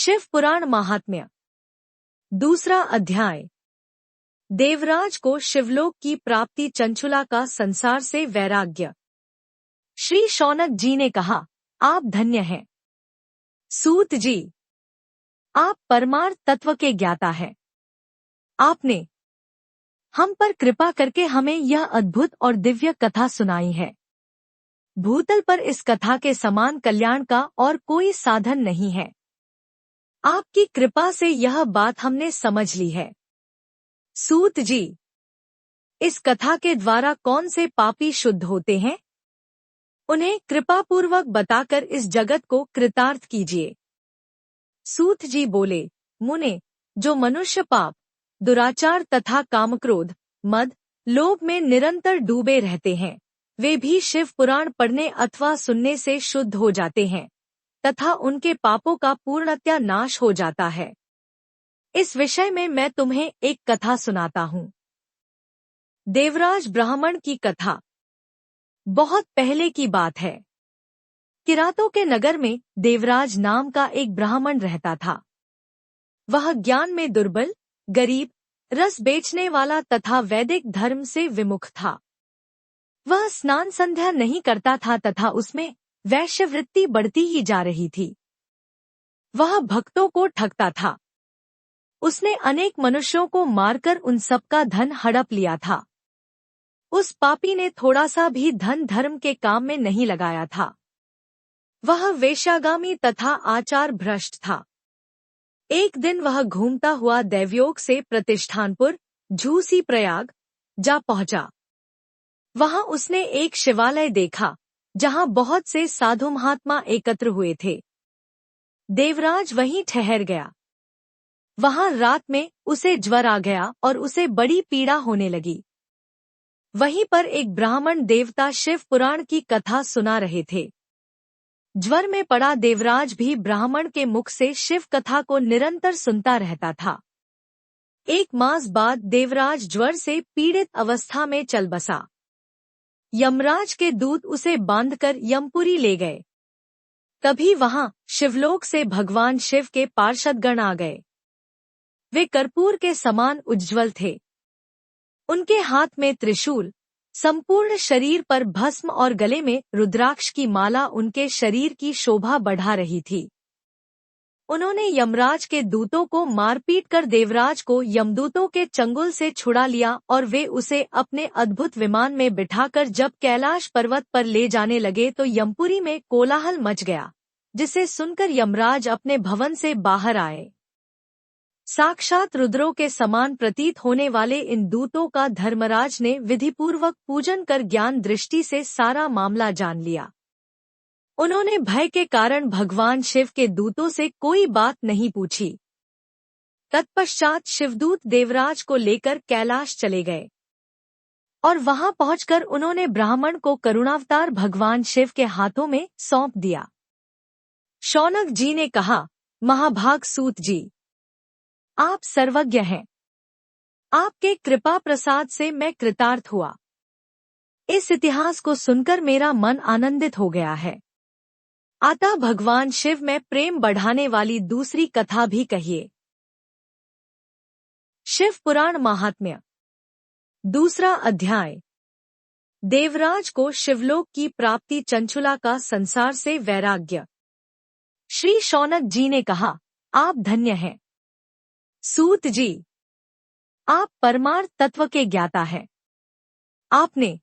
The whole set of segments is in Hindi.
शिव पुराण महात्म्य। दूसरा अध्याय। देवराज को शिवलोक की प्राप्ति, चंचुला का संसार से वैराग्य। श्री शौनक जी ने कहा, आप धन्य हैं सूत जी, आप परमार्थ तत्व के ज्ञाता हैं। आपने हम पर कृपा करके हमें यह अद्भुत और दिव्य कथा सुनाई है। भूतल पर इस कथा के समान कल्याण का और कोई साधन नहीं है। आपकी कृपा से यह बात हमने समझ ली है। सूत जी, इस कथा के द्वारा कौन से पापी शुद्ध होते हैं? उन्हें कृपापूर्वक बताकर इस जगत को कृतार्थ कीजिए। सूत जी बोले, मुने, जो मनुष्य पाप, दुराचार तथा कामक्रोध, मद, लोभ में निरंतर डूबे रहते हैं, वे भी शिव पुराण पढ़ने अथवा सुनने से शुद्ध हो जाते हैं तथा उनके पापों का पूर्णतया नाश हो जाता है। इस विषय में मैं तुम्हें एक कथा सुनाता हूँ। देवराज ब्राह्मण की कथा। बहुत पहले की बात है। किरातों के नगर में देवराज नाम का एक ब्राह्मण रहता था। वह ज्ञान में दुर्बल, गरीब, रस बेचने वाला तथा वैदिक धर्म से विमुख था। वह स्नान संध्या नहीं करता था तथा उसमें वैश्यवृत्ति बढ़ती ही जा रही थी। वह भक्तों को ठगता था। उसने अनेक मनुष्यों को मारकर उन सबका धन हड़प लिया था। उस पापी ने थोड़ा सा भी धन धर्म के काम में नहीं लगाया था। वह वेश्यागामी तथा आचार भ्रष्ट था। एक दिन वह घूमता हुआ दैवयोग से प्रतिष्ठानपुर, झूसी प्रयाग जा पहुंचा। वहां उसने एक शिवालय देखा जहां बहुत से साधु महात्मा एकत्र हुए थे। देवराज वहीं ठहर गया। वहां रात में उसे ज्वर आ गया और उसे बड़ी पीड़ा होने लगी। वहीं पर एक ब्राह्मण देवता शिव पुराण की कथा सुना रहे थे। ज्वर में पड़ा देवराज भी ब्राह्मण के मुख से शिव कथा को निरंतर सुनता रहता था। एक मास बाद देवराज ज्वर से पीड़ित अवस्था में चल बसा। यमराज के दूत उसे बांधकर यमपुरी ले गए। तभी वहां शिवलोक से भगवान शिव के पार्षदगण आ गए। वे कर्पूर के समान उज्ज्वल थे। उनके हाथ में त्रिशूल, संपूर्ण शरीर पर भस्म और गले में रुद्राक्ष की माला उनके शरीर की शोभा बढ़ा रही थी। उन्होंने यमराज के दूतों को मारपीट कर देवराज को यमदूतों के चंगुल से छुड़ा लिया और वे उसे अपने अद्भुत विमान में बिठाकर जब कैलाश पर्वत पर ले जाने लगे तो यमपुरी में कोलाहल मच गया, जिसे सुनकर यमराज अपने भवन से बाहर आए। साक्षात रुद्रों के समान प्रतीत होने वाले इन दूतों का धर्मराज ने विधिपूर्वक पूजन कर ज्ञान दृष्टि से सारा मामला जान लिया। उन्होंने भय के कारण भगवान शिव के दूतों से कोई बात नहीं पूछी। तत्पश्चात शिवदूत देवराज को लेकर कैलाश चले गए और वहां पहुंचकर उन्होंने ब्राह्मण को करुणावतार भगवान शिव के हाथों में सौंप दिया। शौनक जी ने कहा, महाभाग सूत जी, आप सर्वज्ञ हैं। आपके कृपा प्रसाद से मैं कृतार्थ हुआ। इस इतिहास को सुनकर मेरा मन आनंदित हो गया है। अतः भगवान शिव में प्रेम बढ़ाने वाली दूसरी कथा भी कहिए। शिव पुराण महात्म्य। दूसरा अध्याय। देवराज को शिवलोक की प्राप्ति, चंचुला का संसार से वैराग्य। श्री शौनक जी ने कहा, आप धन्य हैं सूत जी, आप परमार्थ तत्व के ज्ञाता हैं। आपने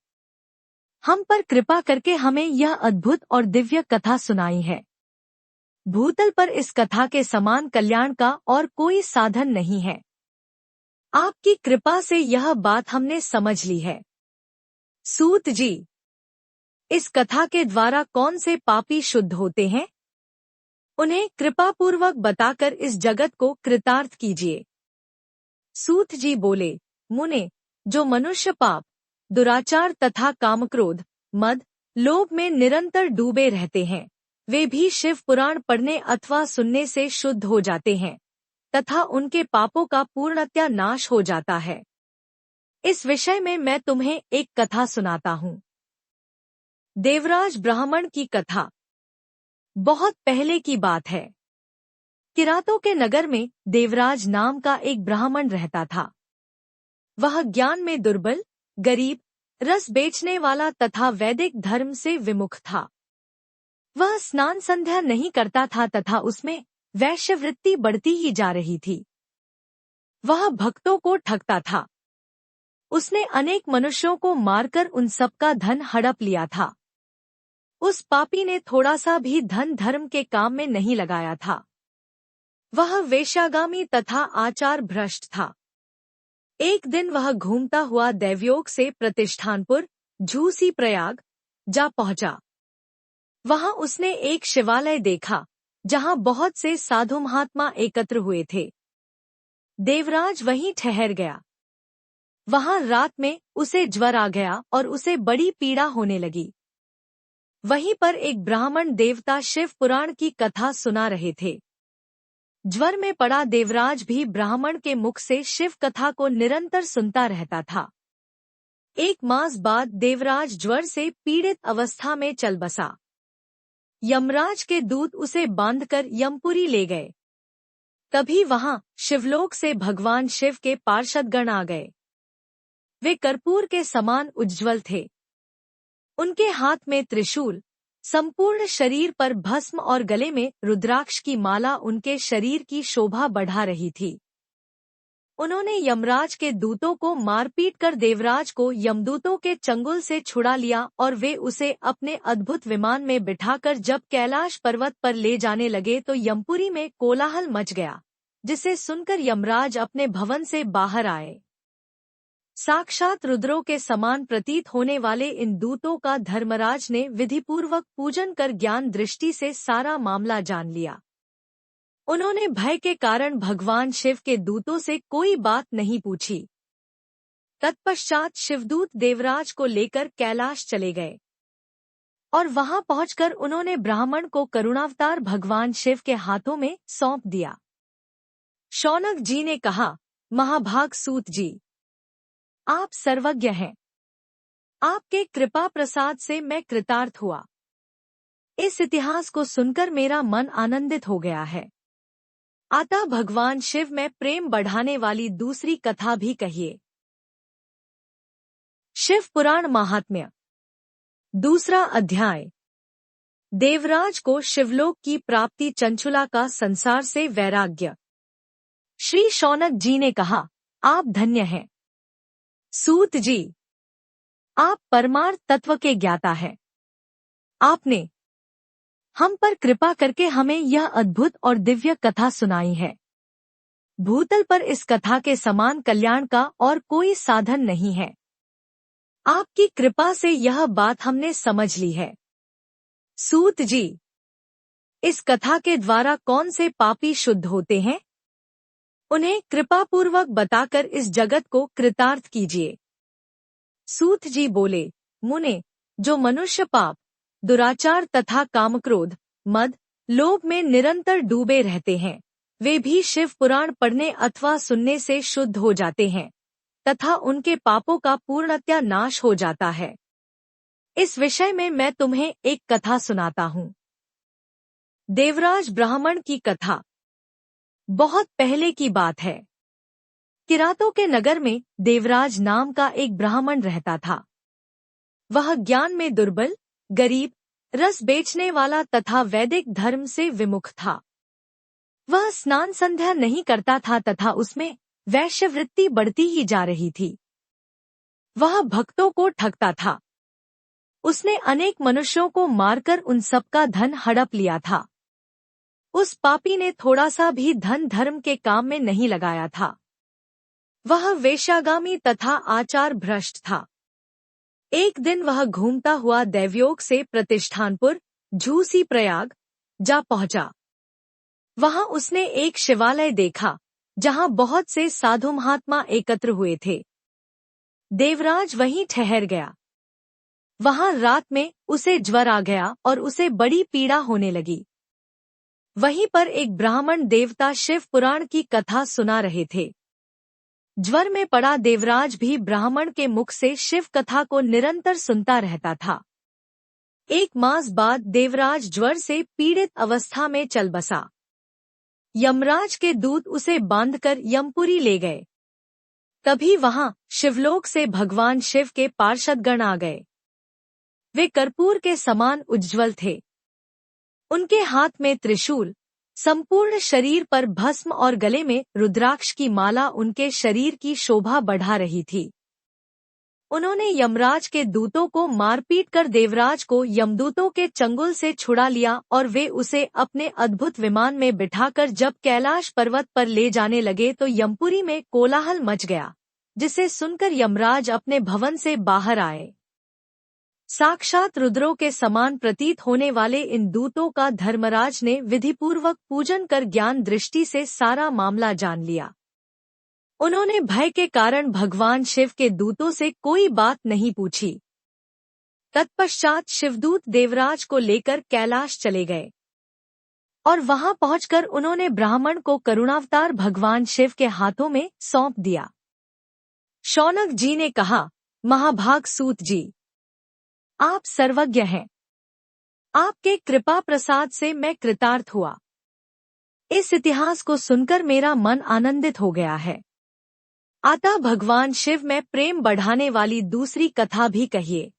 हम पर कृपा करके हमें यह अद्भुत और दिव्य कथा सुनाई है। भूतल पर इस कथा के समान कल्याण का और कोई साधन नहीं है। आपकी कृपा से यह बात हमने समझ ली है। सूत जी, इस कथा के द्वारा कौन से पापी शुद्ध होते हैं? उन्हें कृपापूर्वक बताकर इस जगत को कृतार्थ कीजिए। सूत जी बोले, मुने, जो मनुष्य पाप, दुराचार तथा कामक्रोध, मद, लोभ में निरंतर डूबे रहते हैं, वे भी शिव पुराण पढ़ने अथवा सुनने से शुद्ध हो जाते हैं तथा उनके पापों का पूर्णतया नाश हो जाता है। इस विषय में मैं तुम्हें एक कथा सुनाता हूँ। देवराज ब्राह्मण की कथा। बहुत पहले की बात है। किरातों के नगर में देवराज नाम का एक ब्राह्मण रहता था। वह ज्ञान में दुर्बल, गरीब, रस बेचने वाला तथा वैदिक धर्म से विमुख था। वह स्नान संध्या नहीं करता था तथा उसमें वैश्यवृत्ति बढ़ती ही जा रही थी। वह भक्तों को ठगता था। उसने अनेक मनुष्यों को मारकर उन सबका धन हड़प लिया था। उस पापी ने थोड़ा सा भी धन धर्म के काम में नहीं लगाया था। वह वेश्यागामी तथा आचार भ्रष्ट था। एक दिन वह घूमता हुआ दैवयोग से प्रतिष्ठानपुर, झूसी प्रयाग जा पहुंचा। वहां उसने एक शिवालय देखा जहां बहुत से साधु महात्मा एकत्र हुए थे। देवराज वहीं ठहर गया। वहां रात में उसे ज्वर आ गया और उसे बड़ी पीड़ा होने लगी। वहीं पर एक ब्राह्मण देवता शिव पुराण की कथा सुना रहे थे। ज्वर में पड़ा देवराज भी ब्राह्मण के मुख से शिव कथा को निरंतर सुनता रहता था। एक मास बाद देवराज ज्वर से पीड़ित अवस्था में चल बसा। यमराज के दूत उसे बांधकर यमपुरी ले गए। तभी वहां शिवलोक से भगवान शिव के पार्षदगण आ गए। वे कर्पूर के समान उज्ज्वल थे। उनके हाथ में त्रिशूल, संपूर्ण शरीर पर भस्म और गले में रुद्राक्ष की माला उनके शरीर की शोभा बढ़ा रही थी। उन्होंने यमराज के दूतों को मारपीट कर देवराज को यमदूतों के चंगुल से छुड़ा लिया और वे उसे अपने अद्भुत विमान में बिठाकर जब कैलाश पर्वत पर ले जाने लगे तो यमपुरी में कोलाहल मच गया, जिसे सुनकर यमराज अपने भवन से बाहर आए। साक्षात रुद्रों के समान प्रतीत होने वाले इन दूतों का धर्मराज ने विधिपूर्वक पूजन कर ज्ञान दृष्टि से सारा मामला जान लिया। उन्होंने भय के कारण भगवान शिव के दूतों से कोई बात नहीं पूछी। तत्पश्चात शिवदूत देवराज को लेकर कैलाश चले गए और वहां पहुंचकर उन्होंने ब्राह्मण को करुणावतार भगवान शिव के हाथों में सौंप दिया। शौनक जी ने कहा, महाभाग सूत जी, आप सर्वज्ञ हैं। आपके कृपा प्रसाद से मैं कृतार्थ हुआ। इस इतिहास को सुनकर मेरा मन आनंदित हो गया है। अतः भगवान शिव में प्रेम बढ़ाने वाली दूसरी कथा भी कहिए। शिव पुराण महात्म्य, दूसरा अध्याय। देवराज को शिवलोक की प्राप्ति, चंचुला का संसार से वैराग्य। श्री शौनक जी ने कहा, आप धन्य हैं। सूत जी, आप परमार्थ तत्व के ज्ञाता हैं। आपने हम पर कृपा करके हमें यह अद्भुत और दिव्य कथा सुनाई है। भूतल पर इस कथा के समान कल्याण का और कोई साधन नहीं है। आपकी कृपा से यह बात हमने समझ ली है। सूत जी, इस कथा के द्वारा कौन से पापी शुद्ध होते हैं? उन्हें कृपापूर्वक बताकर इस जगत को कृतार्थ कीजिए। सूत जी बोले, मुने, जो मनुष्य पाप, दुराचार तथा कामक्रोध, मद, लोभ में निरंतर डूबे रहते हैं, वे भी शिव पुराण पढ़ने अथवा सुनने से शुद्ध हो जाते हैं तथा उनके पापों का पूर्णतया नाश हो जाता है। इस विषय में मैं तुम्हें एक कथा सुनाता हूँ। देवराज ब्राह्मण की कथा। बहुत पहले की बात है। किरातों के नगर में देवराज नाम का एक ब्राह्मण रहता था। वह ज्ञान में दुर्बल, गरीब, रस बेचने वाला तथा वैदिक धर्म से विमुख था। वह स्नान संध्या नहीं करता था तथा उसमें वैश्यवृत्ति बढ़ती ही जा रही थी। वह भक्तों को ठगता था। उसने अनेक मनुष्यों को मारकर उन सबका धन हड़प लिया था। उस पापी ने थोड़ा सा भी धन धर्म के काम में नहीं लगाया था। वह वेश्यागामी तथा आचार भ्रष्ट था। एक दिन वह घूमता हुआ दैवयोग से प्रतिष्ठानपुर, झूसी प्रयाग जा पहुंचा। वहां उसने एक शिवालय देखा जहां बहुत से साधु महात्मा एकत्र हुए थे। देवराज वहीं ठहर गया। वहां रात में उसे ज्वर आ गया और उसे बड़ी पीड़ा होने लगी। वहीं पर एक ब्राह्मण देवता शिव पुराण की कथा सुना रहे थे। ज्वर में पड़ा देवराज भी ब्राह्मण के मुख से शिव कथा को निरंतर सुनता रहता था। एक मास बाद देवराज ज्वर से पीड़ित अवस्था में चल बसा। यमराज के दूत उसे बांधकर यमपुरी ले गए। तभी वहां शिवलोक से भगवान शिव के पार्षदगण आ गए। वे कर्पूर के समान उज्ज्वल थे। उनके हाथ में त्रिशूल, संपूर्ण शरीर पर भस्म और गले में रुद्राक्ष की माला उनके शरीर की शोभा बढ़ा रही थी। उन्होंने यमराज के दूतों को मारपीट कर देवराज को यमदूतों के चंगुल से छुड़ा लिया और वे उसे अपने अद्भुत विमान में बिठाकर जब कैलाश पर्वत पर ले जाने लगे तो यमपुरी में कोलाहल मच गया, जिसे सुनकर यमराज अपने भवन से बाहर आए। साक्षात रुद्रों के समान प्रतीत होने वाले इन दूतों का धर्मराज ने विधिपूर्वक पूजन कर ज्ञान दृष्टि से सारा मामला जान लिया। उन्होंने भय के कारण भगवान शिव के दूतों से कोई बात नहीं पूछी। तत्पश्चात शिवदूत देवराज को लेकर कैलाश चले गए और वहां पहुंचकर उन्होंने ब्राह्मण को करुणावतार भगवान शिव के हाथों में सौंप दिया। शौनक जी ने कहा, महाभाग सूत जी, आप सर्वज्ञ हैं। आपके कृपा प्रसाद से मैं कृतार्थ हुआ। इस इतिहास को सुनकर मेरा मन आनंदित हो गया है। अतः भगवान शिव में प्रेम बढ़ाने वाली दूसरी कथा भी कहिए।